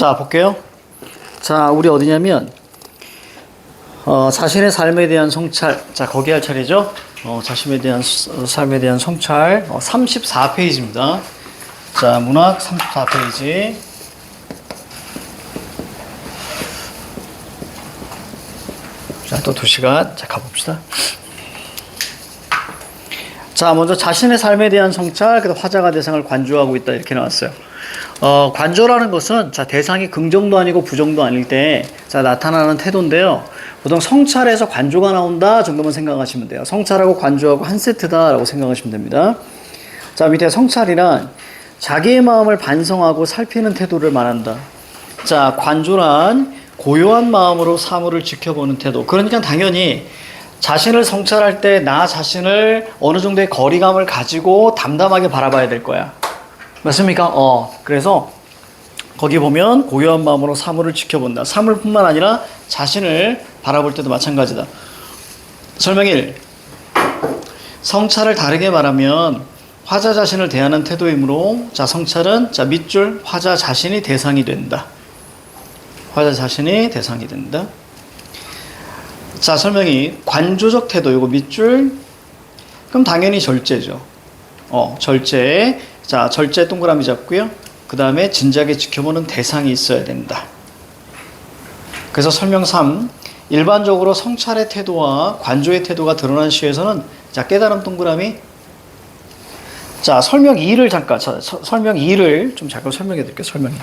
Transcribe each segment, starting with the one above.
자, 볼게요. 자, 우리 어디냐면, 자신의 삶에 대한 성찰. 자, 거기 할 차례죠. 자신에 대한, 삶에 대한 성찰. 34페이지입니다. 자, 문학 34페이지. 자, 또 2시간. 자, 가봅시다. 자, 먼저 자신의 삶에 대한 성찰, 그다음 화자가 대상을 관조하고 있다. 이렇게 나왔어요. 관조라는 것은, 자, 대상이 긍정도 아니고 부정도 아닐 때, 자, 나타나는 태도인데요. 보통 성찰에서 관조가 나온다 정도만 생각하시면 돼요. 성찰하고 관조하고 한 세트다라고 생각하시면 됩니다. 자, 밑에 성찰이란 자기의 마음을 반성하고 살피는 태도를 말한다. 자, 관조란 고요한 마음으로 사물을 지켜보는 태도. 그러니까 당연히 자신을 성찰할 때 나 자신을 어느 정도의 거리감을 가지고 담담하게 바라봐야 될 거야. 맞습니까? 그래서 거기 보면 고요한 마음으로 사물을 지켜본다. 사물뿐만 아니라 자신을 바라볼 때도 마찬가지다. 설명 1. 성찰을 다르게 말하면 화자 자신을 대하는 태도이므로, 자, 성찰은, 자, 밑줄 화자 자신이 대상이 된다. 화자 자신이 대상이 된다. 자, 설명이 관조적 태도, 요거 밑줄. 그럼 당연히 절제죠. 절제. 자, 절제 동그라미 잡고요. 그 다음에 진지하게 지켜보는 대상이 있어야 된다. 그래서 설명 3. 일반적으로 성찰의 태도와 관조의 태도가 드러난 시에서는, 자, 깨달음 동그라미. 자, 설명 2를 잠깐, 설명 2를 좀 잠깐 설명해 드릴게요. 설명 2.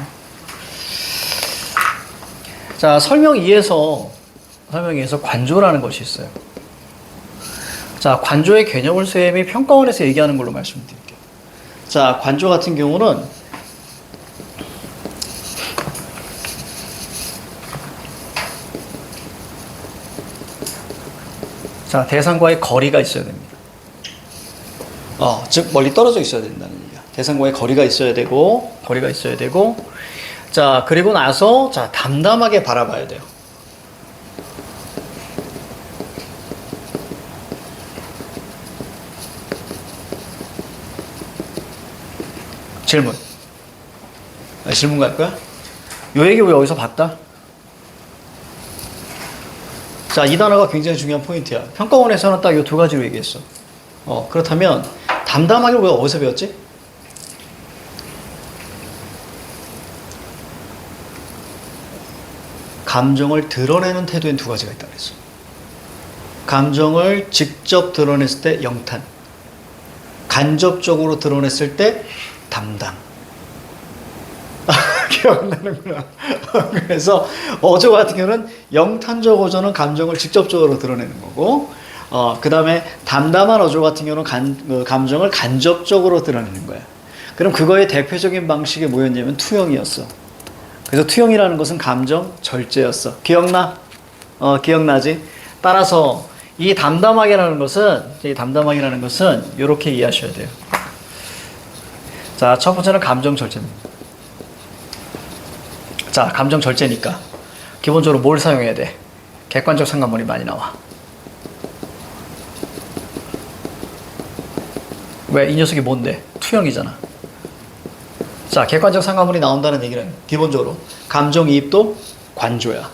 자, 설명 2에서 관조라는 것이 있어요. 자, 관조의 개념을 쌤이 평가원에서 얘기하는 걸로 말씀드릴게요. 자, 관조 같은 경우는, 자, 대상과의 거리가 있어야 됩니다. 즉, 멀리 떨어져 있어야 된다는 얘기야. 대상과의 거리가 있어야 되고, 자, 그리고 나서, 자, 담담하게 바라봐야 돼요. 질문. 질문 갈 거야? 요 얘기 왜 여기서 봤다? 자, 이 단어가 굉장히 중요한 포인트야. 평가원에서는 딱 요 2가지로 얘기했어. 그렇다면, 담담하게 왜 어디서 배웠지? 감정을 드러내는 태도엔 2가지가 있다고 그랬어. 감정을 직접 드러냈을 때 영탄, 간접적으로 드러냈을 때 담담. 기억나는구나. 그래서 어조 같은 경우는 영탄적 어조는 감정을 직접적으로 드러내는 거고, 그 다음에 담담한 어조 같은 경우는 감정을 간접적으로 드러내는 거야. 그럼 그거의 대표적인 방식이 뭐였냐면 투영이었어. 그래서 투영이라는 것은 감정 절제였어. 기억나? 기억나지? 따라서 이 담담하게라는 것은 이렇게 이해하셔야 돼요. 자, 첫 번째는 감정 절제입니다. 자, 감정 절제니까 기본적으로 뭘 사용해야 돼? 객관적 상관문이 많이 나와. 왜? 이 녀석이 뭔데? 투영이잖아. 자, 객관적 상관문이 나온다는 얘기는 기본적으로 감정이입도 관조야.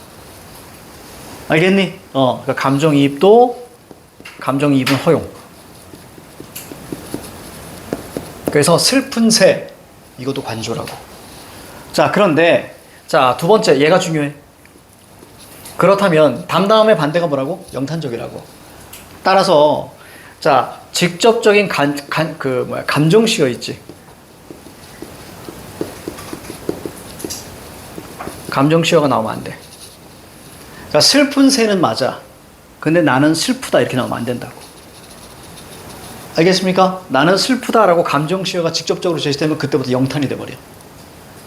알겠니? 그러니까 감정이입은 허용. 그래서 슬픈 새, 이것도 관조라고. 자, 그런데, 자, 2번째, 얘가 중요해. 그렇다면, 담담함의 반대가 뭐라고? 영탄적이라고. 따라서, 자, 직접적인 감정시어 있지. 감정시어가 나오면 안 돼. 그러니까 슬픈 새는 맞아. 근데 나는 슬프다. 이렇게 나오면 안 된다고. 알겠습니까? 나는 슬프다라고 감정시어가 직접적으로 제시되면 그때부터 영탄이 돼버려.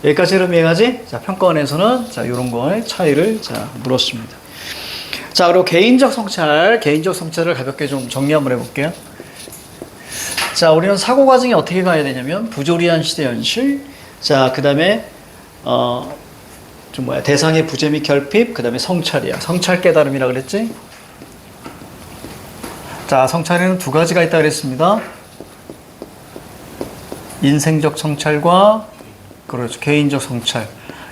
여기까지 흐름 이해가지? 자, 평가원에서는, 자, 요런 거의 차이를, 자, 물었습니다. 자, 그리고 개인적 성찰을 가볍게 좀 정리 한번 해볼게요. 자, 우리는 사고 과정이 어떻게 가야 되냐면, 부조리한 시대 현실, 자, 그 다음에, 대상의 부재 및 결핍, 그 다음에 성찰이야. 성찰 깨달음이라 그랬지? 자, 성찰에는 2가지가 있다 그랬습니다. 인생적 성찰과, 그렇죠, 개인적 성찰.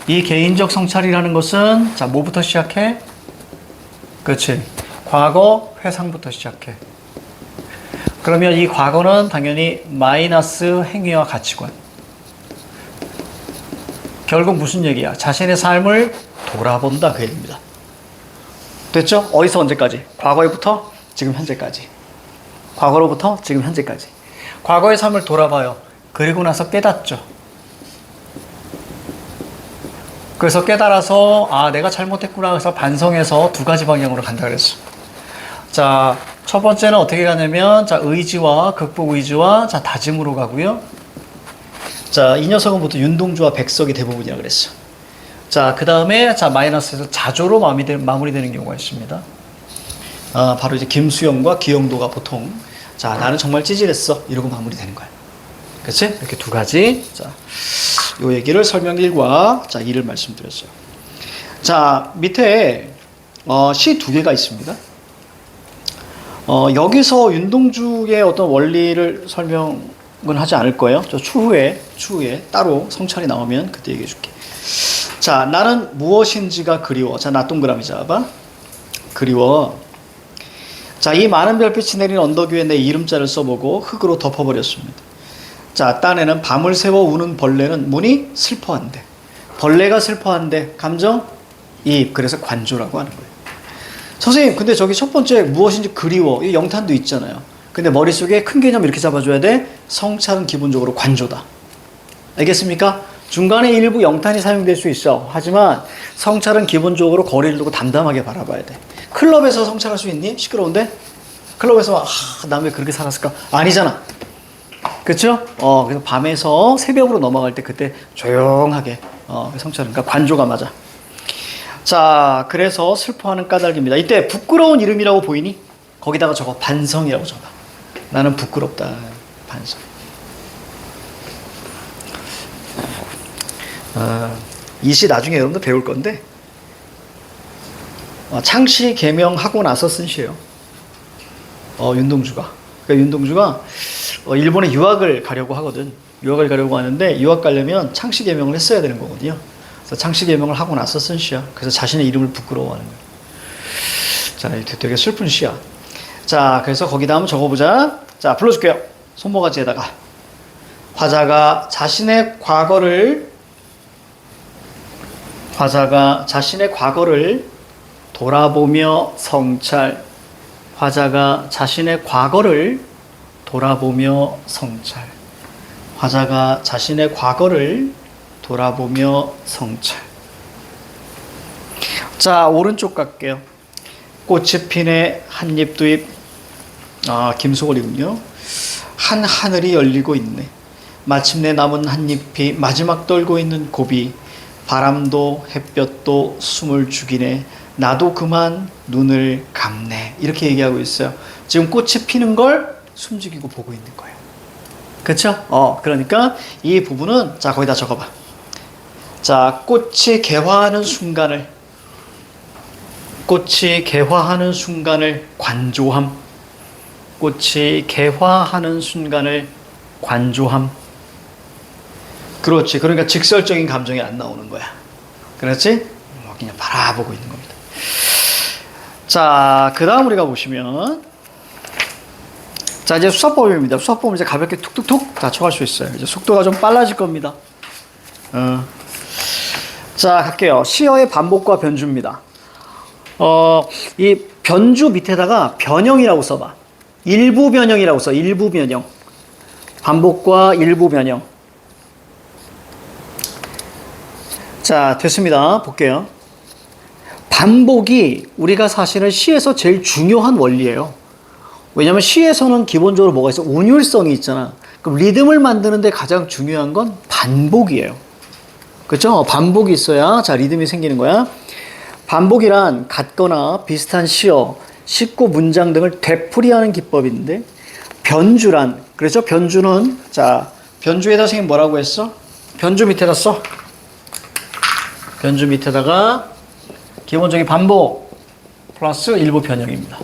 이 개인적 성찰이라는 것은 자, 뭐부터 시작해? 그렇지. 과거 회상부터 시작해. 그러면 이 과거는 당연히 마이너스 행위와 가치관. 결국 무슨 얘기야? 자신의 삶을 돌아본다 그 얘기입니다. 됐죠? 어디서 언제까지? 과거에부터 지금 현재까지. 과거로부터 지금 현재까지. 과거의 삶을 돌아봐요. 그리고 나서 깨닫죠. 그래서 깨달아서 아 내가 잘못했구나 해서 반성해서 두 가지 방향으로 간다 그랬어. 자, 첫 번째는 어떻게 가냐면 자 의지와 극복 의지와 자 다짐으로 가고요. 자, 이 녀석은 보통 윤동주와 백석이 대부분이라 그랬어. 자, 그 다음에 자 마이너스에서 자조로 마무리되는 경우가 있습니다. 아, 바로 이제 김수영과 기영도가 보통 자 나는 정말 찌질했어 이러고 마무리되는 거야. 그렇지? 이렇게 두 가지. 자, 요 얘기를 설명 1과 자 2를 말씀드렸어요. 자, 밑에 시 두 개가 있습니다. 여기서 윤동주의 어떤 원리를 설명은 하지 않을 거예요. 저 추후에 따로 성찰이 나오면 그때 얘기해 줄게. 자, 나는 무엇인지가 그리워. 자, 나 동그라미 잡아. 그리워. 자, 이 많은 별빛이 내린 언덕 위에 내 이름자를 써보고 흙으로 덮어버렸습니다. 자, 딴에는 밤을 새워 우는 벌레는 문이 슬퍼한대. 벌레가 슬퍼한대. 감정? 이입. 그래서 관조라고 하는 거예요. 선생님, 근데 저기 첫 번째 무엇인지 그리워. 이 영탄도 있잖아요. 근데 머릿속에 큰 개념 이렇게 잡아줘야 돼. 성찰은 기본적으로 관조다. 알겠습니까? 중간에 일부 영탄이 사용될 수 있어. 하지만 성찰은 기본적으로 거리를 두고 담담하게 바라봐야 돼. 클럽에서 성찰할 수 있니? 시끄러운데? 클럽에서 난 왜 그렇게 살았을까? 아니잖아. 그렇죠? 그래서 밤에서 새벽으로 넘어갈 때 그때 조용하게 성찰은 그러니까 관조가 맞아. 자, 그래서 슬퍼하는 까닭입니다. 이때 부끄러운 이름이라고 보이니? 거기다가 적어 반성이라고 적어. 나는 부끄럽다. 반성. 이 시 나중에 여러분들 배울 건데 창시 개명하고 나서 쓴 시예요. 윤동주가. 그러니까 윤동주가 일본에 유학을 가려고 하거든. 유학을 가려고 하는데 유학 가려면 창시 개명을 했어야 되는 거거든요. 그래서 창시 개명을 하고 나서 쓴 시야. 그래서 자신의 이름을 부끄러워하는 거예요. 자, 되게 슬픈 시야. 자, 그래서 거기다 한번 적어보자. 자, 불러줄게요. 손모가지에다가 화자가 자신의 과거를 돌아보며 성찰. 화자가 자신의 과거를 돌아보며 성찰. 화자가 자신의 과거를 돌아보며 성찰. 자, 오른쪽 갈게요. 꽃이 피네 한입 두입. 김소월이군요. 한 하늘이 열리고 있네. 마침내 남은 한 잎이 마지막 떨고 있는 고비. 바람도 햇볕도 숨을 죽이네. 나도 그만 눈을 감네. 이렇게 얘기하고 있어요. 지금 꽃이 피는 걸 숨죽이고 보고 있는 거예요. 그렇죠? 그러니까 이 부분은 자 거기다 적어봐. 자, 꽃이 개화하는 순간을 관조함. 꽃이 개화하는 순간을 관조함. 그렇지. 그러니까 직설적인 감정이 안 나오는 거야. 그렇지? 그냥 바라보고 있는 겁니다. 자, 그 다음 우리가 보시면 자, 이제 수사법입니다. 수사법은 이제 가볍게 툭툭툭 다 쳐갈 수 있어요. 이제 속도가 좀 빨라질 겁니다. 자, 갈게요. 시어의 반복과 변주입니다. 이 변주 밑에다가 변형이라고 써봐. 일부 변형이라고 써. 일부 변형. 반복과 일부 변형. 자, 됐습니다. 볼게요. 반복이 우리가 사실은 시에서 제일 중요한 원리예요. 왜냐하면 시에서는 기본적으로 뭐가 있어? 운율성이 있잖아. 그럼 리듬을 만드는데 가장 중요한 건 반복이에요. 그렇죠? 반복이 있어야 자 리듬이 생기는 거야. 반복이란 같거나 비슷한 시어, 식구, 문장 등을 되풀이하는 기법인데 변주란 그렇죠? 변주는 자 변주에다 선생님 뭐라고 했어? 변주 밑에다 써. 변주 밑에다가 기본적인 반복 플러스 일부 변형입니다.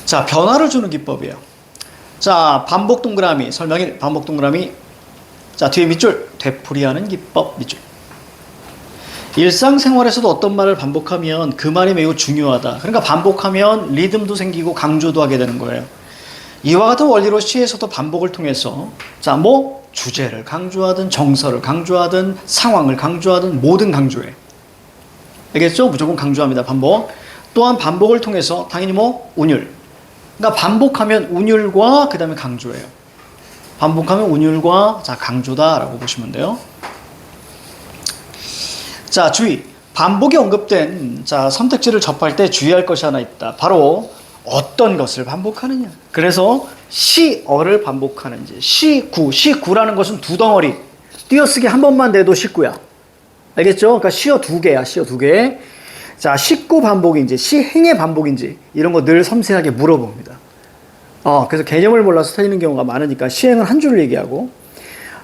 자, 변화를 주는 기법이에요. 자, 반복 동그라미. 설명이 반복 동그라미. 자, 뒤에 밑줄. 되풀이하는 기법 밑줄. 일상생활에서도 어떤 말을 반복하면 그 말이 매우 중요하다. 그러니까 반복하면 리듬도 생기고 강조도 하게 되는 거예요. 이와 같은 원리로 시에서도 반복을 통해서 자, 뭐 주제를 강조하든 정서를 강조하든 상황을 강조하든 뭐든 강조해. 알겠죠? 무조건 강조합니다. 반복. 또한 반복을 통해서 당연히 뭐 운율. 그러니까 반복하면 운율과 그 다음에 강조예요. 반복하면 운율과 자, 강조다라고 보시면 돼요. 자, 주의. 반복이 언급된 자, 선택지를 접할 때 주의할 것이 하나 있다. 바로 어떤 것을 반복하느냐. 그래서 시어를 반복하는지. 시구. 시구라는 것은 두 덩어리. 띄어쓰기 한 번만 내도 시구야. 알겠죠? 그러니까 시어 두 개야. 시어 두 개. 자, 시구 반복인지 시행의 반복인지 이런 거 늘 섬세하게 물어봅니다. 그래서 개념을 몰라서 틀리는 경우가 많으니까 시행은 한 줄 얘기하고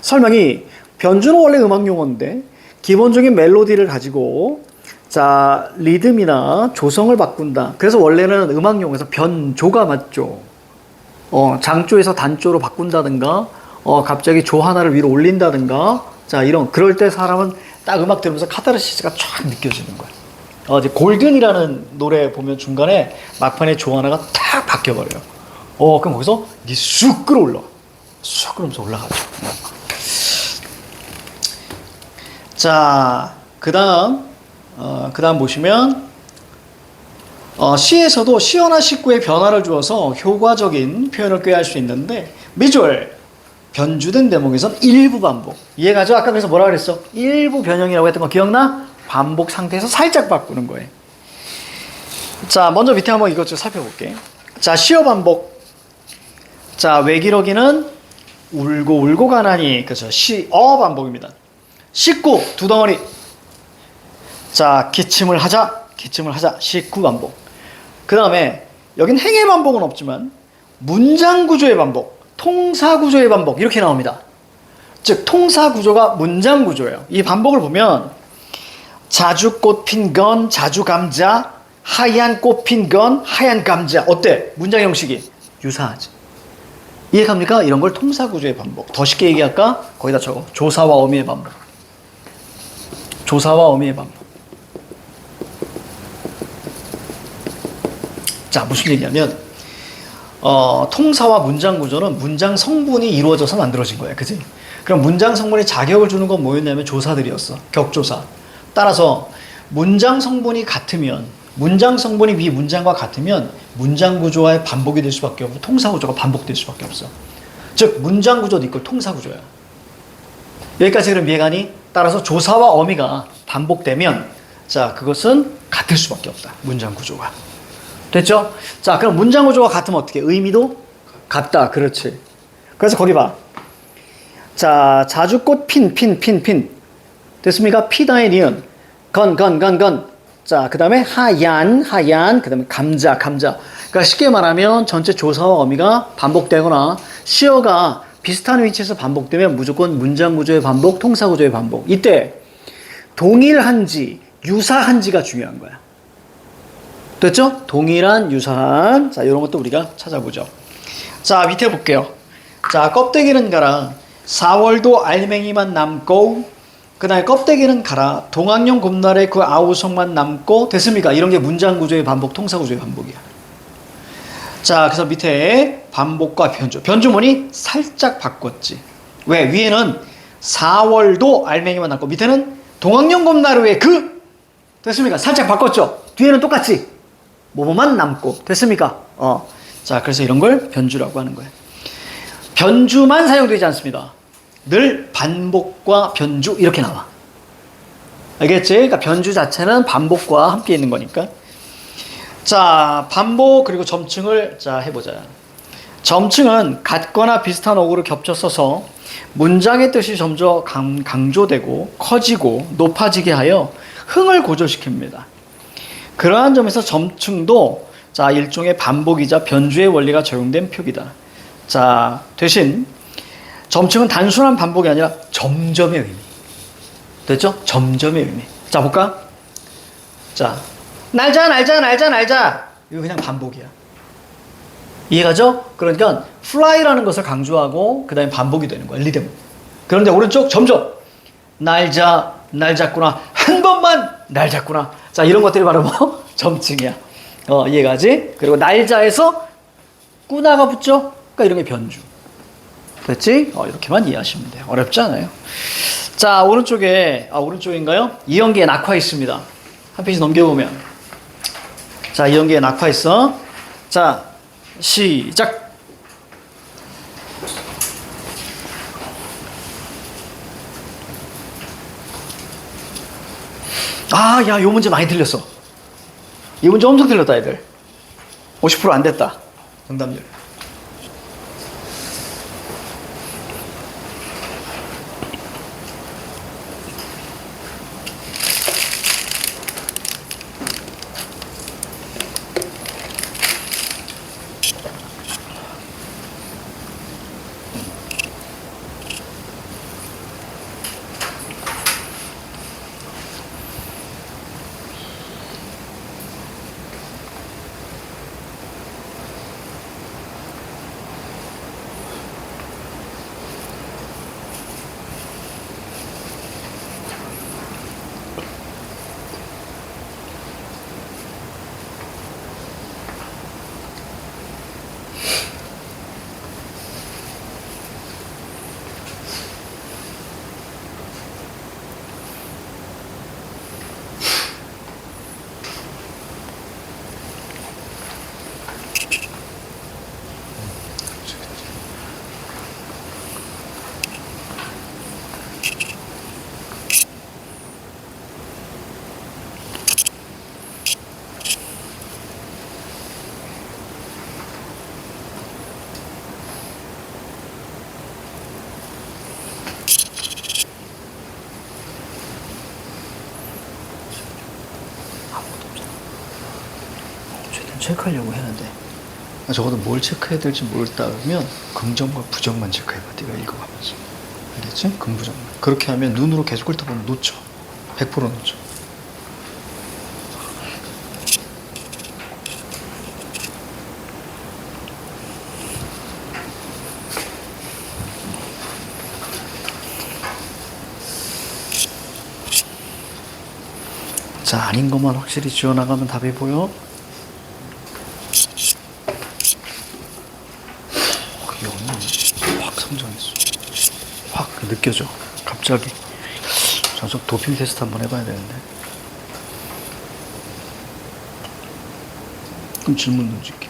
설명이 변주는 원래 음악 용어인데 기본적인 멜로디를 가지고 자, 리듬이나 조성을 바꾼다. 그래서 원래는 음악 용어에서 변조가 맞죠. 장조에서 단조로 바꾼다든가 갑자기 조 하나를 위로 올린다든가 자, 이런 그럴 때 사람은 딱 음악 들으면서 카타르시스가 쫙 느껴지는 거예요. 이제 골든이라는 노래 보면 중간에 막판에 조 하나가 탁 바뀌어버려요. 그럼 거기서 이게 쑥 끌어올라. 쑥 그러면서 올라가죠. 자, 그 다음 보시면, 시에서도 시어나 식구의 변화를 주어서 효과적인 표현을 꾀할 수 있는데, 미주얼, 변주된 대목에선 일부 반복. 이해가죠? 아까 그래서 뭐라 그랬어? 일부 변형이라고 했던 거 기억나? 반복 상태에서 살짝 바꾸는 거예요. 자, 먼저 밑에 한번 이것 좀 살펴볼게. 자, 시어 반복. 자, 외기러기는 울고 울고 가나니. 그죠? 시어 반복입니다. 식구 두 덩어리. 자, 기침을 하자. 식구 반복. 그 다음에 여긴 행의 반복은 없지만 문장 구조의 반복, 통사 구조의 반복 이렇게 나옵니다. 즉 통사 구조가 문장 구조예요. 이 반복을 보면 자주 꽃 핀 건 자주 감자, 하얀 꽃 핀 건 하얀 감자. 어때? 문장 형식이 유사하지. 이해갑니까? 이런 걸 통사 구조의 반복. 더 쉽게 얘기할까? 거기다 적어. 조사와 어미의 반복. 조사와 어미의 반복. 자, 무슨 얘기냐면 통사와 문장 구조는 문장 성분이 이루어져서 만들어진 거야. 그지? 그럼 문장 성분이 자격을 주는 건 뭐였냐면 조사들이었어. 격조사. 따라서 문장 성분이 같으면 문장 성분이 위 문장과 같으면 문장 구조와의 반복이 될 수밖에 없고 통사 구조가 반복될 수밖에 없어. 즉 문장 구조도 있고 통사 구조야. 여기까지 그럼 이해가니? 따라서 조사와 어미가 반복되면 자, 그것은 같을 수밖에 없다. 문장 구조가. 됐죠? 자, 그럼 문장 구조가 같으면 어떻게? 의미도 같다. 그렇지. 그래서 거기 봐. 자, 자주꽃 핀. 됐습니까? 피다의 니은. 건. 자, 그 다음에 하얀. 그 다음에 감자. 그러니까 쉽게 말하면 전체 조사와 어미가 반복되거나 시어가 비슷한 위치에서 반복되면 무조건 문장 구조의 반복, 통사 구조의 반복. 이때 동일한지, 유사한지가 중요한 거야. 됐죠? 동일한, 유사한. 자, 이런 것도 우리가 찾아보죠. 자, 밑에 볼게요. 자, 껍데기는 가라. 4월도 알맹이만 남고, 그 다음에 껍데기는 가라. 동학령 곰날의 그 아우성만 남고. 됐습니까? 이런 게 문장 구조의 반복, 통사 구조의 반복이야. 자, 그래서 밑에 반복과 변주. 변주 뭐니? 살짝 바꿨지. 왜? 위에는 4월도 알맹이만 남고, 밑에는 동학령 곰나루의 그. 됐습니까? 살짝 바꿨죠? 뒤에는 똑같지? 뭐뭐만 남고. 됐습니까? 자, 그래서 이런 걸 변주라고 하는 거예요. 변주만 사용되지 않습니다. 늘 반복과 변주 이렇게 나와. 알겠지? 그러니까 변주 자체는 반복과 함께 있는 거니까. 자, 반복 그리고 점층을 자 해보자. 점층은 같거나 비슷한 어구를 겹쳐 써서 문장의 뜻이 점점 강조되고 커지고 높아지게 하여 흥을 고조시킵니다. 그러한 점에서 점층도 자, 일종의 반복이자 변주의 원리가 적용된 표기다. 자, 대신 점층은 단순한 반복이 아니라 점점의 의미. 됐죠? 점점의 의미. 자, 볼까? 자, 날자. 이거 그냥 반복이야. 이해가죠? 그러니까 fly라는 것을 강조하고 그 다음에 반복이 되는 거야. 리듬. 그런데 오른쪽 점점 날 잡구나. 한 번만 날 잡구나. 자, 이런 것들이 바로 뭐? 점층이야. 이해가지? 그리고 날자에서 꾸나가 붙죠? 그러니까 이런 게 변주. 됐지? 이렇게만 이해하시면 돼요. 어렵지 않아요. 자, 오른쪽인가요? 이연기에 낙화 있습니다. 한 페이지 넘겨보면. 자, 이연기에 낙화 있어. 자, 시작! 야, 요 문제 많이 틀렸어. 이 문제 엄청 틀렸다, 애들. 50% 안 됐다. 정답률. 체크하려고 했는데 적어도 뭘 체크해야 될지 모르다면 긍정과 부정만 체크해봐. 네가 읽어가면서. 알겠지? 긍부정만. 그렇게 하면 눈으로 계속 훑어보면 놓쳐. 100% 놓쳐. 자, 아닌 것만 확실히 지워나가면 답이 보여. 확 성장했어. 확 느껴져. 갑자기. 저쪽 도핑 테스트 한번 해봐야 되는데. 그럼 질문 던질게.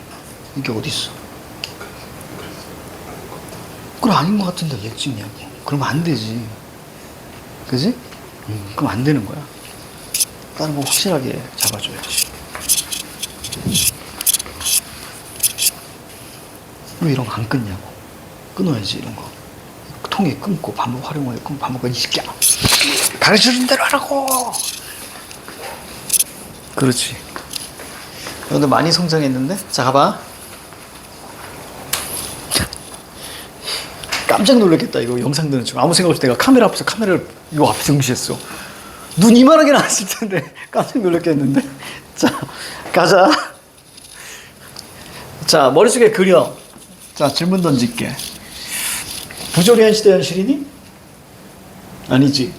이게 어딨어? 그래, 아닌 것 같은데 왜 찍냐고. 그러면 안 되지. 그지? 그럼 안 되는 거야. 다른 거 확실하게 잡아줘야지. 왜 이런 거 안 끊냐고. 끊어야지, 이런 거. 통에 끊고 반복 활용을 끊고 반복을 이 새끼야. 가르쳐준 대로 하라고. 그렇지. 오늘 많이 성장했는데? 자, 가봐. 깜짝 놀랐겠다. 이거 영상 듣는 중 아무 생각 없이 내가 카메라 앞에서 카메라를 요 앞에 응시했어. 눈 이만하게 나왔을 텐데 깜짝 놀랐겠는데. 자, 가자. 자, 머릿속에 그려. 자, 질문 던질게. 부조리한 시대 현실이니? 아니지.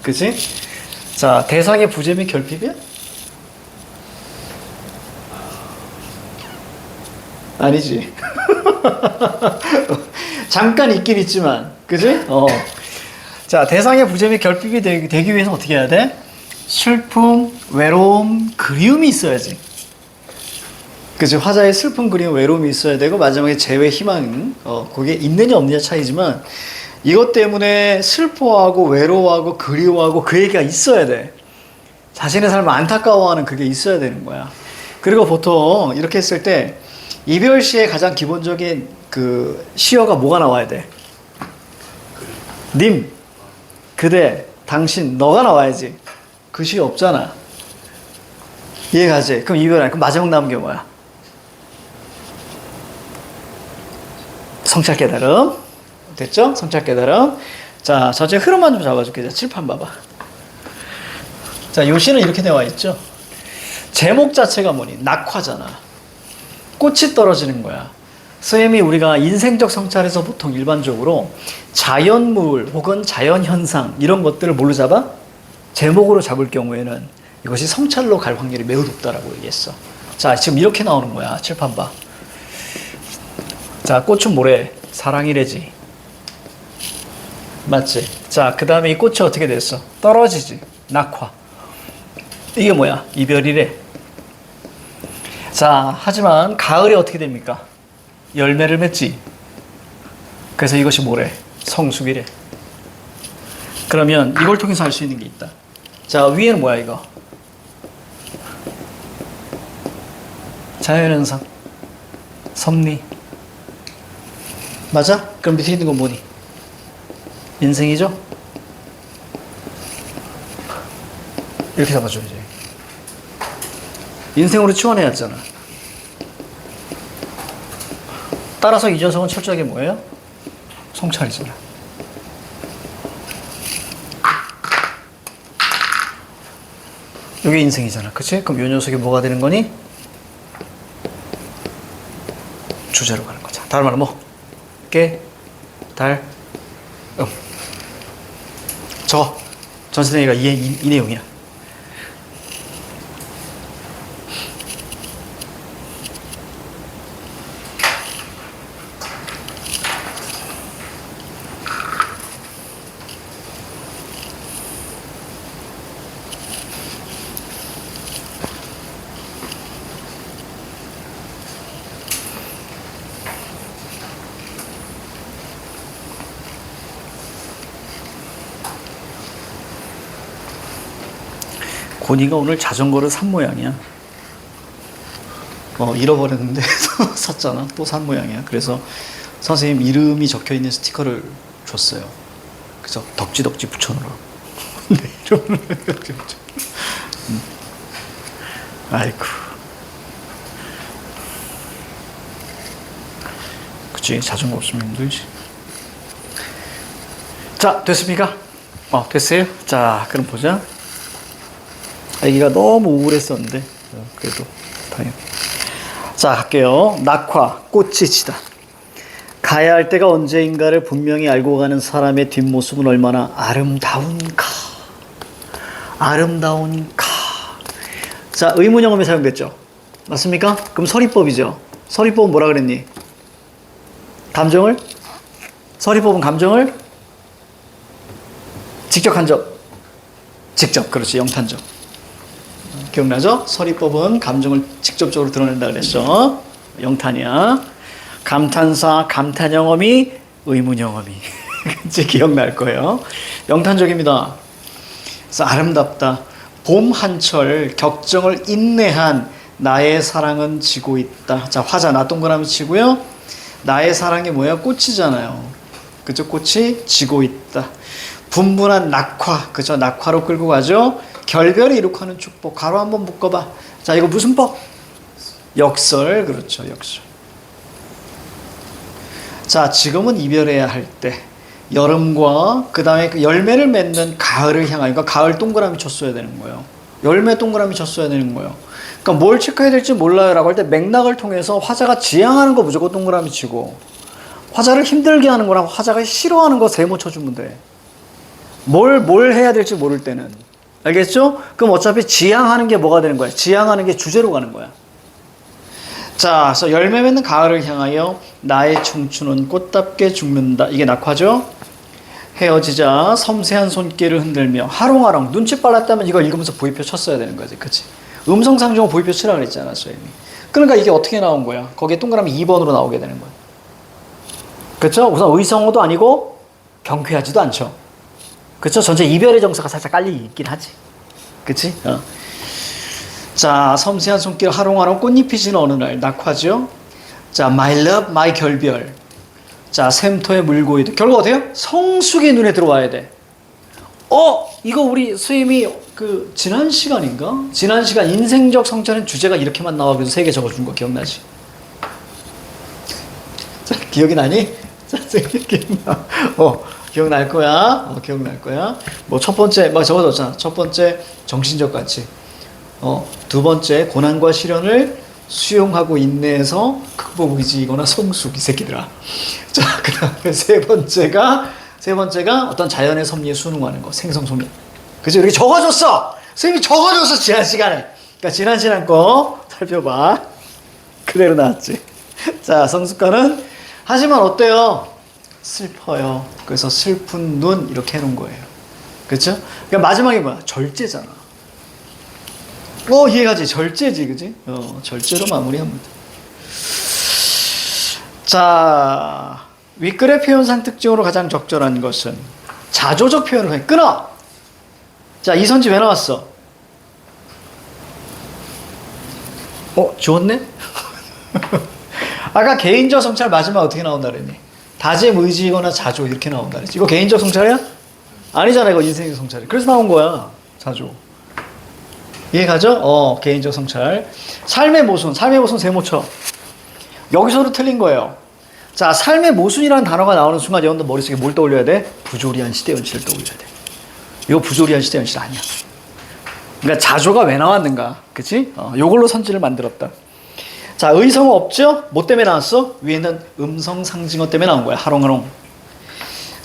그치? 자, 대상의 부재 및 결핍이야? 아니지. 잠깐 있긴 있지만, 그치? 자, 대상의 부재 및 결핍이 되기 위해서 어떻게 해야 돼? 슬픔, 외로움, 그리움이 있어야지. 그치? 화자의 슬픔, 그리움, 외로움이 있어야 되고, 마지막에 재회, 희망, 그게 있느냐 없느냐 차이지만, 이것 때문에 슬퍼하고, 외로워하고, 그리워하고, 그 얘기가 있어야 돼. 자신의 삶을 안타까워하는 그게 있어야 되는 거야. 그리고 보통 이렇게 했을 때, 이별 시의 가장 기본적인 그 시어가 뭐가 나와야 돼? 님, 그대, 당신, 너가 나와야지. 그 시어 없잖아. 이해가지? 그럼 이별 아니, 그럼 마지막 남은 게 뭐야? 성찰 깨달음. 됐죠? 성찰 깨달음. 자, 전체 흐름만 좀 잡아줄게. 자, 칠판 봐봐. 자, 요 시는 이렇게 나와 있죠? 제목 자체가 뭐니? 낙화잖아. 꽃이 떨어지는 거야. 선생님이 우리가 인생적 성찰에서 보통 일반적으로 자연물 혹은 자연현상 이런 것들을 뭘로 잡아? 제목으로 잡을 경우에는 이것이 성찰로 갈 확률이 매우 높다라고 얘기했어. 자, 지금 이렇게 나오는 거야. 칠판 봐. 자, 꽃은 뭐래? 사랑이래지. 맞지? 자, 그 다음에 이 꽃이 어떻게 됐어? 떨어지지. 낙화. 이게 뭐야? 이별이래. 자, 하지만 가을에 어떻게 됩니까? 열매를 맺지. 그래서 이것이 뭐래? 성숙이래. 그러면 이걸 통해서 알 수 있는 게 있다. 자, 위에는 뭐야 이거? 자연현상. 섭리. 맞아? 그럼 밑에 있는 건 뭐니? 인생이죠? 이렇게 잡아줘야지. 인생으로 치환해야 했잖아. 따라서 이 녀석은 철저하게 뭐예요? 성찰이잖아. 이게 인생이잖아. 그치? 그럼 이 녀석이 뭐가 되는 거니? 주제로 가는 거죠. 다른 말은 뭐? 깨, 달, 전선생이가 이 내용이야. 고니가 오늘 자전거를 산 모양이야. 잃어버렸는데 샀잖아. 또 산 모양이야. 그래서 선생님 이름이 적혀있는 스티커를 줬어요. 그래서 덕지덕지 붙여놓으라고. 네, 덕지덕지 붙여. 아이고. 그치, 자전거 없으면 힘들지. 자, 됐습니까? 됐어요? 자, 그럼 보자. 아기가 너무 우울했었는데 그래도 다행이다. 자, 갈게요. 낙화, 꽃이 지다. 가야 할 때가 언제인가를 분명히 알고 가는 사람의 뒷모습은 얼마나 아름다운가. 아름다운가. 자, 의문영음이 사용됐죠. 맞습니까? 그럼 서리법이죠. 서리법은 뭐라 그랬니? 감정을? 서리법은 감정을 직접 간접. 직접, 그렇지. 영탄적. 기억나죠? 서리법은 감정을 직접적으로 드러낸다 그랬죠. 영탄이야. 감탄사, 감탄영어미, 의문영어미. 이제 기억날 거예요. 영탄적입니다. 그래서 아름답다. 봄 한철 격정을 인내한 나의 사랑은 지고 있다. 자, 화자 나 동그라미 치고요. 나의 사랑이 뭐야? 꽃이잖아요. 그죠? 꽃이 지고 있다. 분분한 낙화. 그죠? 낙화로 끌고 가죠. 결별을 이룩하는 축복. 가로 한번 묶어봐. 자, 이거 무슨 법? 역설. 그렇죠. 역설. 자, 지금은 이별해야 할 때. 여름과 그 다음에 그 열매를 맺는 가을을 향하니까 가을 동그라미 쳤어야 되는 거예요. 열매 동그라미 쳤어야 되는 거예요. 그러니까 뭘 체크해야 될지 몰라요 라고 할 때 맥락을 통해서 화자가 지향하는 거 무조건 동그라미 치고, 화자를 힘들게 하는 거랑 화자가 싫어하는 거 세모 쳐주면 돼. 뭘 해야 될지 모를 때는. 알겠죠? 그럼 어차피 지향하는 게 뭐가 되는 거야? 지향하는 게 주제로 가는 거야. 자, 그래서 열매 맺는 가을을 향하여 나의 청춘은 꽃답게 죽는다. 이게 낙화죠? 헤어지자 섬세한 손길을 흔들며 하롱하롱. 눈치 빨랐다면 이걸 읽으면서 부위표 쳤어야 되는 거지. 그치? 음성상정어 부위표 치라 그랬잖아, 쌤이. 그러니까 이게 어떻게 나온 거야? 거기에 동그라미 2번으로 나오게 되는 거야. 그쵸? 우선 의성어도 아니고 경쾌하지도 않죠. 그쵸? 전체 이별의 정서가 살짝 깔리긴 하지. 그치? 자, 섬세한 손길 하롱하롱 꽃잎이 지는 어느 날. 낙화죠? 자, my love, my 결별. 자, 샘터에 물고 있다. 결과 어때요? 성숙이 눈에 들어와야 돼. 이거 우리 선생님이 지난 시간인가? 지난 시간 인생적 성찰은 주제가 이렇게만 나와. 그래서 3개 적어준 거 기억나지? 자, 기억이 나니? 자, 기억나. 기억날 거야. 기억날 거야. 뭐 첫 번째 막 적어뒀잖아. 첫 번째 정신적 가치. 두 번째 고난과 시련을 수용하고 인내해서 극복 의지이거나 성숙 이 새끼들아. 자, 그다음에 세 번째가 어떤 자연의 섭리에 순응하는 거, 생성소멸. 그죠? 이렇게 적어줬어. 선생님이 적어줬어 지난 시간에. 그러니까 지난 시간 거 살펴봐. 그대로 나왔지. 자, 성숙가는 하지만 어때요? 슬퍼요. 그래서 슬픈 눈 이렇게 해놓은 거예요. 그렇죠? 그러니까 마지막에 뭐야? 절제잖아. 이해가지? 절제지, 그지? 절제로 마무리합니다. 자, 윗글의 표현상 특징으로 가장 적절한 것은 자조적 표현을 그냥 끊어. 자, 이선지 왜 나왔어? 좋았네? 아까 개인적 성찰 마지막 어떻게 나온다 그랬니? 다짐, 의지이거나 자조 이렇게 나온다 그랬지. 이거 개인적 성찰이야? 아니잖아, 이거 인생의 성찰이. 그래서 나온 거야, 자조. 이해가죠? 개인적 성찰. 삶의 모순 세모쳐. 여기서도 틀린 거예요. 자, 삶의 모순이라는 단어가 나오는 순간 여러분들 머릿속에 뭘 떠올려야 돼? 부조리한 시대 연실을 떠올려야 돼. 이거 부조리한 시대 연실 아니야. 그러니까 자조가 왜 나왔는가, 그치? 요걸로 선지를 만들었다. 자, 의성어 없죠? 뭐 때문에 나왔어? 위에는 음성 상징어 때문에 나온 거야. 하롱하롱.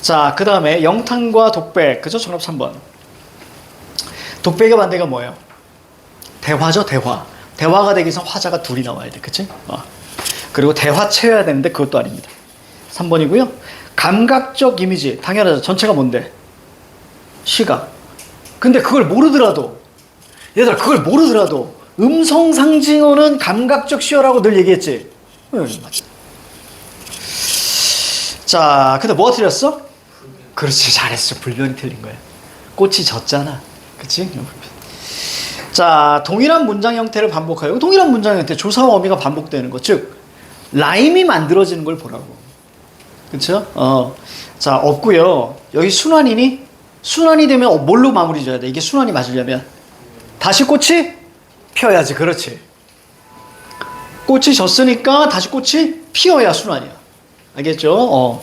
자, 그 다음에 영탄과 독백. 그죠? 정답 3번. 독백의 반대가 뭐예요? 대화죠, 대화. 대화가 되기 위해서 화자가 둘이 나와야 돼. 그치? 그리고 대화체여야 되는데 그것도 아닙니다. 3번이고요. 감각적 이미지. 당연하죠. 전체가 뭔데? 시각. 근데 그걸 모르더라도, 얘들아, 그걸 모르더라도 음성 상징어는 감각적 시어라고 늘 얘기했지? 맞아. 자, 근데 뭐가 틀렸어? 그렇지, 잘했어. 불변이 틀린 거야. 꽃이 졌잖아. 그치? 자, 동일한 문장 형태를 반복하여. 동일한 문장 형태, 조사와 어미가 반복되는 거. 즉, 라임이 만들어지는 걸 보라고. 그쵸? 자, 없고요. 여기 순환이니? 순환이 되면 뭘로 마무리 줘야 돼? 이게 순환이 맞으려면 다시 꽃이 피어야지. 그렇지. 꽃이 졌으니까 다시 꽃이 피어야 순환이야. 알겠죠?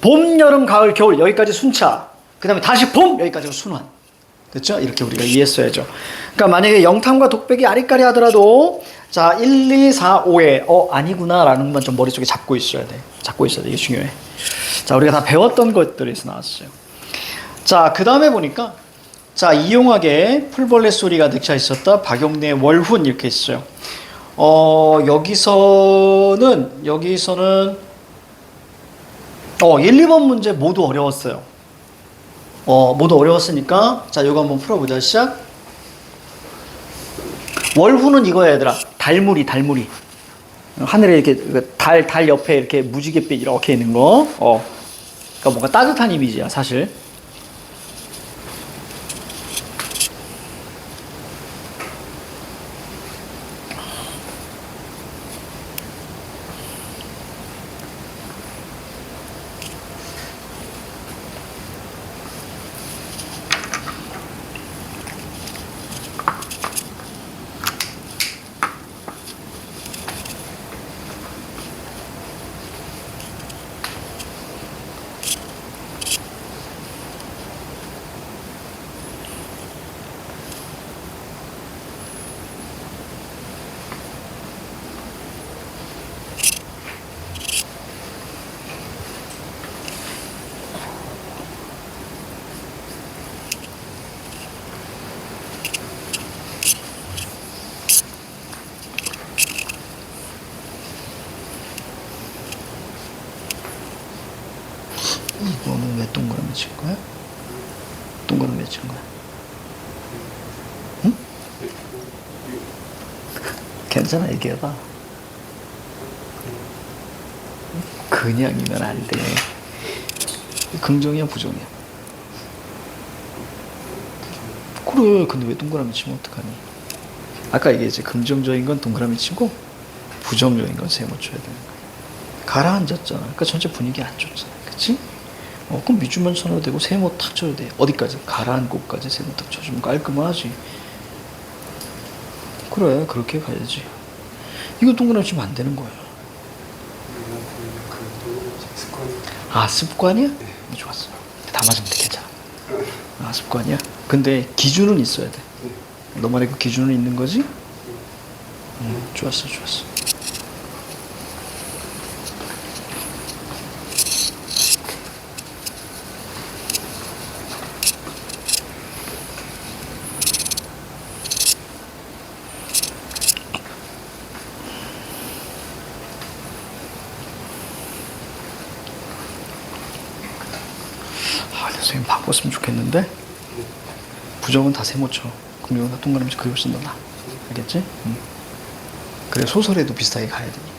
봄, 여름, 가을, 겨울 여기까지 순차. 그 다음에 다시 봄 여기까지가 순환. 그렇죠? 이렇게 우리가 이해했어야죠. 그러니까 만약에 영탐과 독백이 아리까리 하더라도 자, 1, 2, 4, 5에 아니구나 라는 것만 좀 머릿속에 잡고 있어야 돼. 이게 중요해. 자, 우리가 다 배웠던 것들에서 나왔어요. 자, 그 다음에 보니까 자, 이용하게 풀벌레 소리가 득차 있었다. 박용래 월훈 이렇게 있어요. 여기서는 1, 2번 문제 모두 어려웠어요. 모두 어려웠으니까 자, 이거 한번 풀어보자. 시작. 월훈은 이거야, 얘들아. 달무리. 하늘에 이렇게 달 옆에 이렇게 무지갯빛 이렇게 있는 거. 그러니까 뭔가 따뜻한 이미지야, 사실. 이거는 왜 동그라미 친 거야? 동그라미 왜 친 거야? 응? 괜찮아, 얘기해봐. 그냥이면 안 돼. 긍정이야, 부정이야? 그래, 근데 왜 동그라미 치면 어떡하니? 아까 얘기했지. 긍정적인 건 동그라미 치고 부정적인 건 세모 쳐야 되는 거야. 가라앉았잖아. 그러니까 전체 분위기 안 좋잖아. 그치? 그럼 밑줄만 쳐도 되고 세모 탁 쳐도 돼. 어디까지? 가라앉은 곳까지 세모 탁 쳐주면 깔끔하지. 그래, 그렇게 가야지. 이거 동그라미 치면 안 되는 거야. 습관이야? 네. 좋았어. 다 맞으면 돼, 괜찮아. 습관이야? 근데 기준은 있어야 돼. 너만의 그 기준은 있는 거지? 좋았어, 좋았어. 선생님 바꿨으면 좋겠는데 부정은 다 세모 쳐. 긍정은 다 동그라미 쳐. 그리고 쓴다 나. 알겠지? 그래 소설에도 비슷하게 가야 되니까.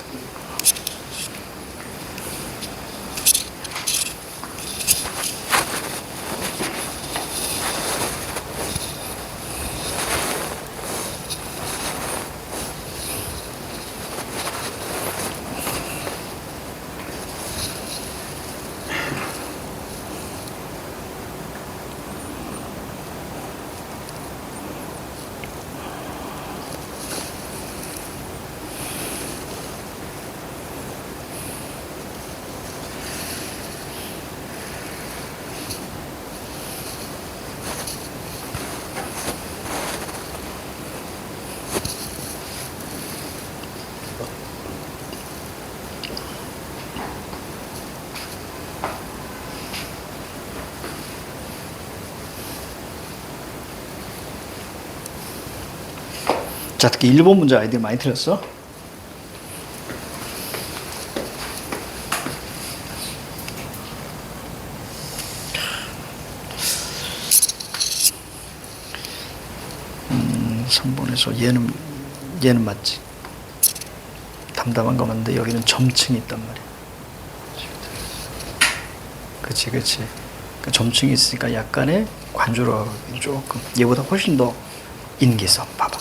자, 특히 1번 문제 아이들 많이 틀렸어? 선본에서 얘는 맞지. 담담한 거 맞는데 여기는 점층이 있단 말이야. 그치. 그러니까 점층이 있으니까 약간의 관조가 조금 얘보다 훨씬 더 인기성. 봐봐.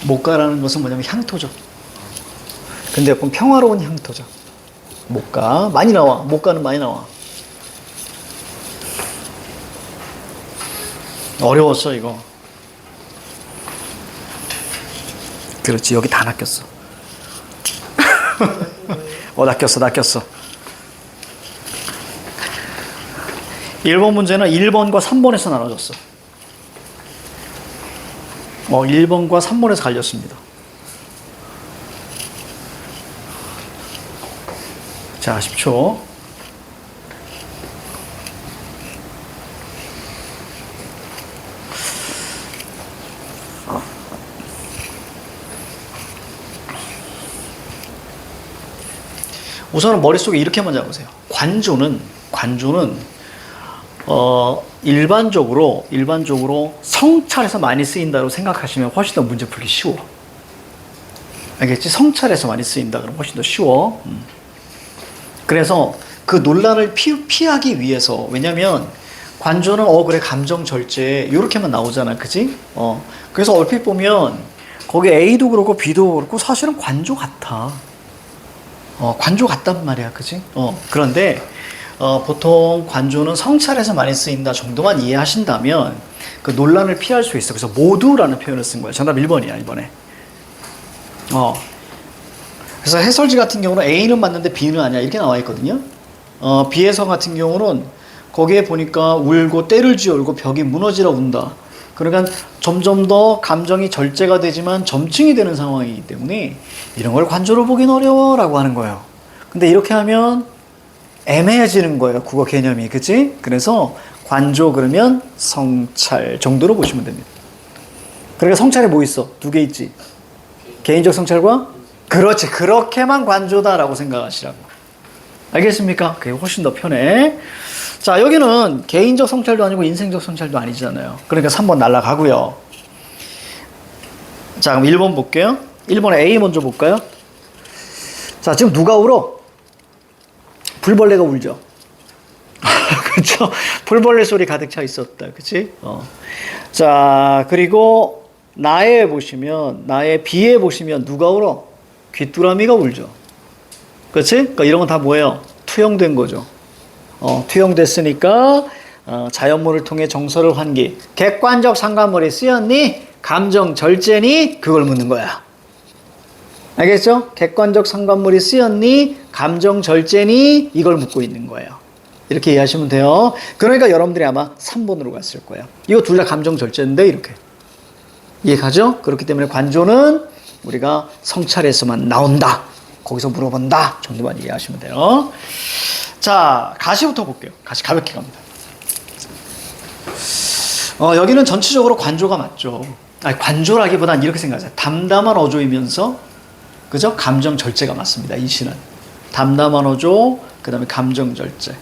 목가라는 것은 뭐냐면 향토죠. 근데 약간 평화로운 향토죠. 목가 많이 나와. 목가는 많이 나와. 어려웠어 이거. 그렇지, 여기 다 낚였어. 낚였어. 1번 문제는 1번과 3번에서 나눠졌어. 1번과 3번에서 갈렸습니다. 자, 10초. 우선은 머릿속에 이렇게만 잡으세요. 관조는 일반적으로 성찰에서 많이 쓰인다고 생각하시면 훨씬 더 문제 풀기 쉬워. 알겠지? 성찰에서 많이 쓰인다 그러면 훨씬 더 쉬워. 그래서 그 논란을 피하기 위해서, 왜냐면 관조는 그래 감정 절제 이렇게만 나오잖아, 그지? 그래서 얼핏 보면 거기 A도 그렇고 B도 그렇고 사실은 관조 같아. 관조 같단 말이야, 그지? 그런데 보통 관조는 성찰에서 많이 쓰인다 정도만 이해하신다면 그 논란을 피할 수 있어. 그래서 모두라는 표현을 쓴 거야. 정답 1번이야, 이번에. 그래서 해설지 같은 경우는 A는 맞는데 B는 아니야 이렇게 나와 있거든요. B해석 같은 경우는 거기에 보니까 울고 때를 쥐어 울고 벽이 무너지러 운다. 그러니까 점점 더 감정이 절제가 되지만 점층이 되는 상황이기 때문에 이런 걸 관조로 보긴 어려워라고 하는 거예요. 근데 이렇게 하면 애매해지는 거예요, 국어 개념이. 그치? 그래서 관조 그러면 성찰 정도로 보시면 됩니다. 그러니까 성찰에 뭐 있어? 두 개 있지. 개인적 성찰과 그렇지, 그렇게만 관조다라고 생각하시라고. 알겠습니까? 그게 훨씬 더 편해. 자, 여기는 개인적 성찰도 아니고 인생적 성찰도 아니잖아요. 그러니까 3번 날라가고요. 자, 그럼 1번 볼게요. 1번에 A 먼저 볼까요? 자, 지금 누가 울어? 불벌레가 울죠. 그렇죠? 불벌레 소리 가득 차 있었다. 그치? 자, 그리고 나의 B에 보시면 누가 울어? 귀뚜라미가 울죠. 그렇지? 그러니까 이런 건 다 뭐예요? 투영된 거죠. 투영됐으니까 자연물을 통해 정서를 환기. 객관적 상관물이 쓰였니? 감정 절제니? 그걸 묻는 거야. 알겠죠? 객관적 상관물이 쓰였니? 감정 절제니? 이걸 묻고 있는 거예요. 이렇게 이해하시면 돼요. 그러니까 여러분들이 아마 3번으로 갔을 거예요. 이거 둘 다 감정 절제인데 이렇게. 이해가죠? 그렇기 때문에 관조는 우리가 성찰에서만 나온다. 거기서 물어본다. 정도만 이해하시면 돼요. 자, 가시부터 볼게요. 가시 가볍게 갑니다. 여기는 전체적으로 관조가 맞죠. 아니, 관조라기보단 이렇게 생각하세요. 담담한 어조이면서, 그죠? 감정 절제가 맞습니다. 이 시는. 담담한 어조, 그 다음에 감정 절제.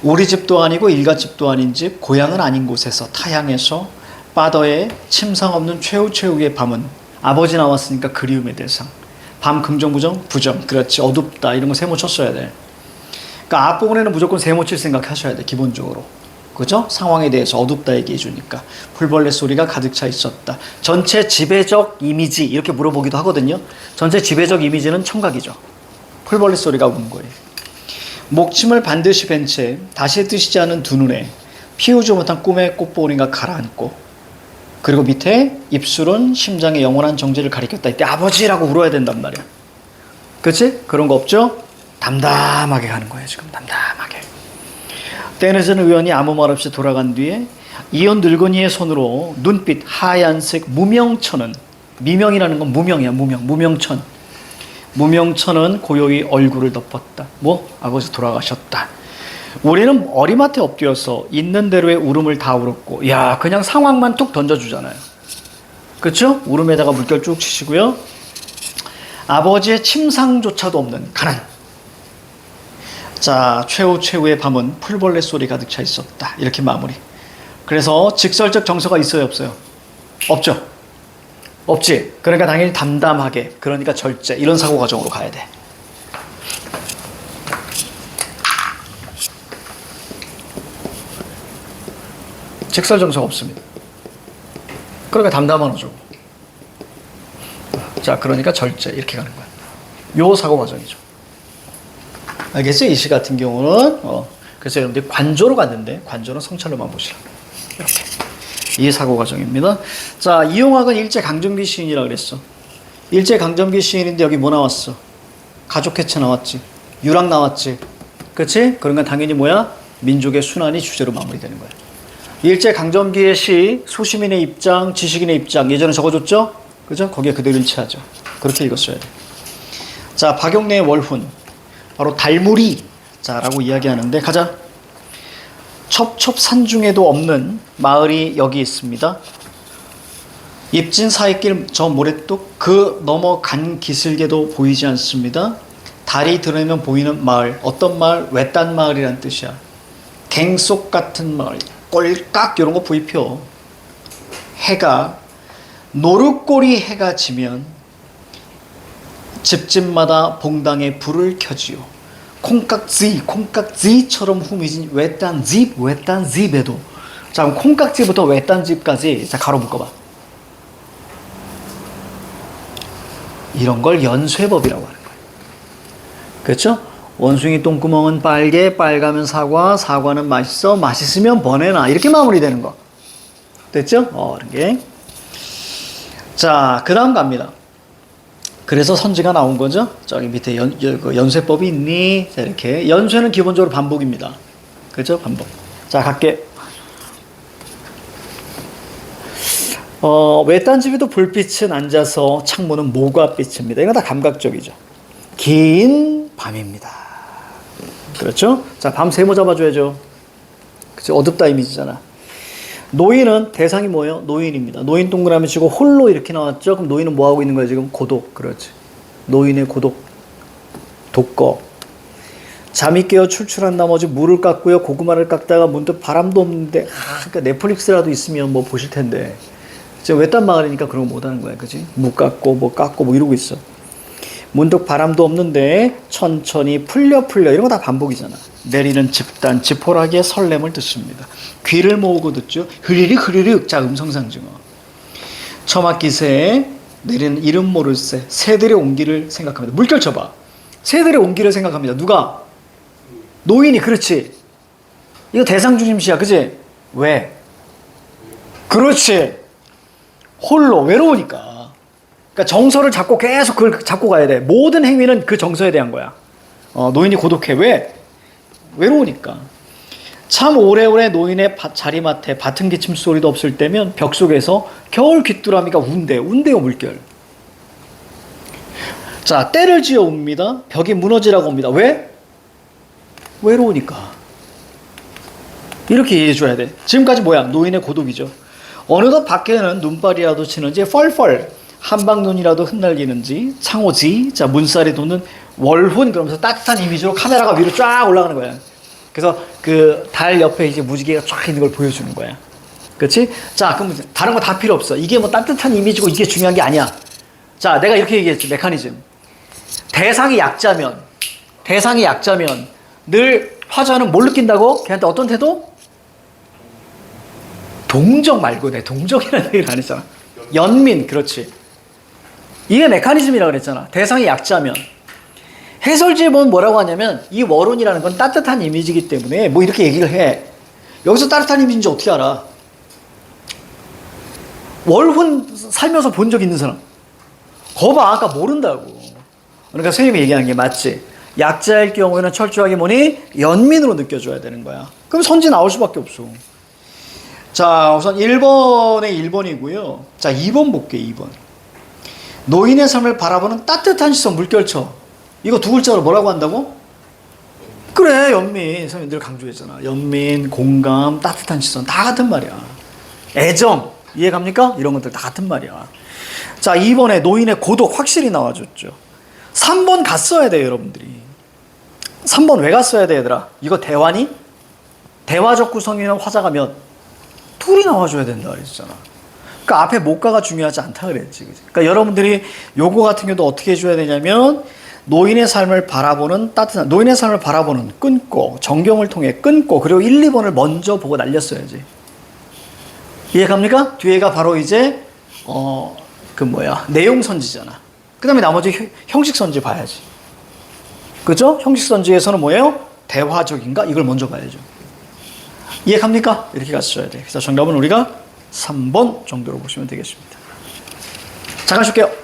우리 집도 아니고 일갓집도 아닌 집, 고향은 아닌 곳에서, 타향에서, 빠더의 침상 없는 최후의 밤은, 아버지 나왔으니까 그리움의 대상. 밤 긍정, 부정? 부정. 그렇지. 어둡다. 이런 거 세모 쳤어야 돼. 그러니까 앞부분에는 무조건 세모 칠 생각 하셔야 돼. 기본적으로. 그죠? 상황에 대해서 어둡다 얘기해 주니까. 풀벌레 소리가 가득 차 있었다. 전체 지배적 이미지 이렇게 물어보기도 하거든요. 전체 지배적 이미지는 청각이죠. 풀벌레 소리가 우는 거예요. 목침을 반드시 벤 채 다시 뜨시지 않은 두 눈에 피우지 못한 꿈의 꽃보리가 가라앉고, 그리고 밑에 입술은 심장의 영원한 정지를 가리켰다. 이때 아버지라고 울어야 된단 말이야. 그렇지? 그런 거 없죠? 담담하게 가는 거예요. 지금 담담하게. 떼내는 의원이 아무 말 없이 돌아간 뒤에 이혼 늙은이의 손으로 눈빛 하얀색 무명천은, 미명이라는 건 무명이야. 무명천. 무명천은 고요히 얼굴을 덮었다. 뭐? 아버지 돌아가셨다. 우리는 어리마트에 엎드려서 있는 대로의 울음을 다 울었고, 야, 그냥 상황만 툭 던져주잖아요. 그렇죠? 울음에다가 물결 쭉 치시고요. 아버지의 침상조차도 없는 가난. 자, 최후의 밤은 풀벌레 소리 가득 차 있었다. 이렇게 마무리. 그래서 직설적 정서가 있어요, 없어요? 없죠? 없지. 그러니까 당연히 담담하게, 그러니까 절제, 이런 사고 과정으로 가야 돼. 직설 정서가 없습니다. 그러니까 담담한 어조. 자, 그러니까 절제, 이렇게 가는 거야. 요 사고 과정이죠. 알겠죠? 이 시 같은 경우는 그래서 여러분들이 관조로 갔는데, 관조는 성찰로만 보시라. 이렇게. 이 사고 과정입니다. 자, 이용학은 일제강점기 시인이라 그랬어. 일제강점기 시인인데 여기 뭐 나왔어? 가족해체 나왔지. 유락 나왔지. 그렇지? 그러니까 당연히 뭐야? 민족의 순환이 주제로 마무리되는 거야. 일제강점기의 시, 소시민의 입장, 지식인의 입장, 예전에 적어줬죠? 그죠? 거기에 그대로 일치하죠. 그렇게 읽었어야 돼. 자, 박용래의 월훈. 바로 달무리. 자, 라고 이야기하는데, 가자. 첩첩산중에도 없는 마을이 여기 있습니다. 입진 사이길 저 모래뚝 그 넘어간 기슭에도 보이지 않습니다. 달이 들어오면 보이는 마을. 어떤 마을? 외딴 마을이란 뜻이야. 갱속 같은 마을. 꼴깍 이런 거 보이표. 해가 노릇꼬리 해가 지면 집집마다 봉당에 불을 켜지요. 콩깍지처럼 후미진 외딴 집에도. 자, 그럼 콩깍지부터 외딴 집까지 자, 가로 묶어봐. 이런 걸 연쇄법이라고 하는 거예요. 그렇죠? 원숭이 똥구멍은 빨개, 빨가면 사과, 사과는 맛있어, 맛있으면 번해나. 이렇게 마무리되는 거. 됐죠? 이런 게. 자, 그 다음 갑니다. 그래서 선지가 나온 거죠. 저기 밑에 연쇄법이 있니? 자, 이렇게. 연쇄는 기본적으로 반복입니다. 그렇죠? 반복. 자, 갈게. 외딴 집에도 불빛은 앉아서 창문은 모과빛입니다. 이거 다 감각적이죠. 긴 밤입니다. 그렇죠? 자, 밤 세모 잡아줘야죠. 그쵸? 어둡다 이미지잖아. 노인은 대상이 뭐예요? 노인입니다. 노인 동그라미 치고 홀로 이렇게 나왔죠? 그럼 노인은 뭐 하고 있는 거야 지금? 고독. 그렇지. 노인의 고독. 독거. 잠이 깨어 출출한 나머지 물을 깎고요. 고구마를 깎다가 문득 바람도 없는데 그러니까 넷플릭스라도 있으면 뭐 보실 텐데. 지금 외딴 마을이니까 그런 거 못 하는 거야. 그치? 무 깎고 뭐 이러고 있어. 문득 바람도 없는데 천천히 풀려 이런 거 다 반복이잖아. 내리는 집단, 지포라기의 설렘을 듣습니다. 귀를 모으고 듣죠. 흐리륵 자, 음성상징어. 처맞기새에 내리는 이름 모를 새, 새들의 온기를 생각합니다. 물결 쳐봐. 새들의 온기를 생각합니다. 누가? 노인이. 그렇지. 이거 대상 중심시야. 그치? 왜? 그렇지. 홀로 외로우니까. 그러니까 정서를 잡고 계속 그걸 잡고 가야 돼. 모든 행위는 그 정서에 대한 거야. 노인이 고독해. 왜? 외로우니까. 참 오래오래 노인의 자리맡에 밭은 기침 소리도 없을 때면 벽 속에서 겨울 귀뚜라미가 운대요. 물결. 자, 때를 지어 웁니다. 벽이 무너지라고 옵니다. 왜? 외로우니까. 이렇게 이해해 줘야 돼. 지금까지 뭐야? 노인의 고독이죠. 어느덧 밖에는 눈발이라도 치는지 펄펄 한방눈이라도 흩날리는지 창호지, 자 문살이 돋는 월훈, 그러면서 따뜻한 이미지로 카메라가 위로 쫙 올라가는 거야. 그래서 그 달 옆에 이제 무지개가 쫙 있는 걸 보여주는 거야. 그렇지? 자, 그럼 다른 거 다 필요 없어. 이게 뭐 따뜻한 이미지고 이게 중요한 게 아니야. 자, 내가 이렇게 얘기했지. 메커니즘. 대상이 약자면 늘 화자는 뭘 느낀다고? 걔한테 어떤 태도? 동정 말고 내 동정이라는 얘기를 안 했잖아. 연민, 그렇지. 이게 메커니즘이라고 그랬잖아. 대상이 약자면. 해설지에 보면 뭐라고 하냐면 이 월운이라는 건 따뜻한 이미지이기 때문에 뭐 이렇게 얘기를 해. 여기서 따뜻한 이미지인지 어떻게 알아? 월운 살면서 본 적 있는 사람. 거봐, 아까 모른다고. 그러니까 선생님이 얘기하는 게 맞지. 약자일 경우에는 철저하게 뭐니? 연민으로 느껴줘야 되는 거야. 그럼 선지 나올 수밖에 없어. 자, 우선 1번에 1번이고요. 자, 2번 볼게요. 2번. 노인의 삶을 바라보는 따뜻한 시선, 물결쳐. 이거 두 글자로 뭐라고 한다고? 그래, 연민. 선생님 늘 강조했잖아. 연민, 공감, 따뜻한 시선 다 같은 말이야. 애정, 이해갑니까? 이런 것들 다 같은 말이야. 자, 2번에 노인의 고독 확실히 나와줬죠. 3번 갔어야 돼요, 여러분들이. 3번 왜 갔어야 돼, 얘들아? 이거 대화니? 대화적 구성이면 화자가 몇? 둘이 나와줘야 된다 그랬잖아. 그러니까 앞에 못가가 중요하지 않다 그랬지. 그러니까 여러분들이 요거 같은 경우도 어떻게 해줘야 되냐면 노인의 삶을 바라보는 따뜻한, 노인의 삶을 바라보는 끊고, 정경을 통해 끊고, 그리고 1, 2번을 먼저 보고 날렸어야지. 이해갑니까? 뒤에가 바로 이제 내용 선지잖아. 그 다음에 나머지 형식 선지 봐야지. 그죠? 형식 선지에서는 뭐예요? 대화적인가? 이걸 먼저 봐야죠. 이해갑니까? 이렇게 갔어야 돼. 그래서 정답은 우리가 3번 정도로 보시면 되겠습니다. 잠깐 쉴게요.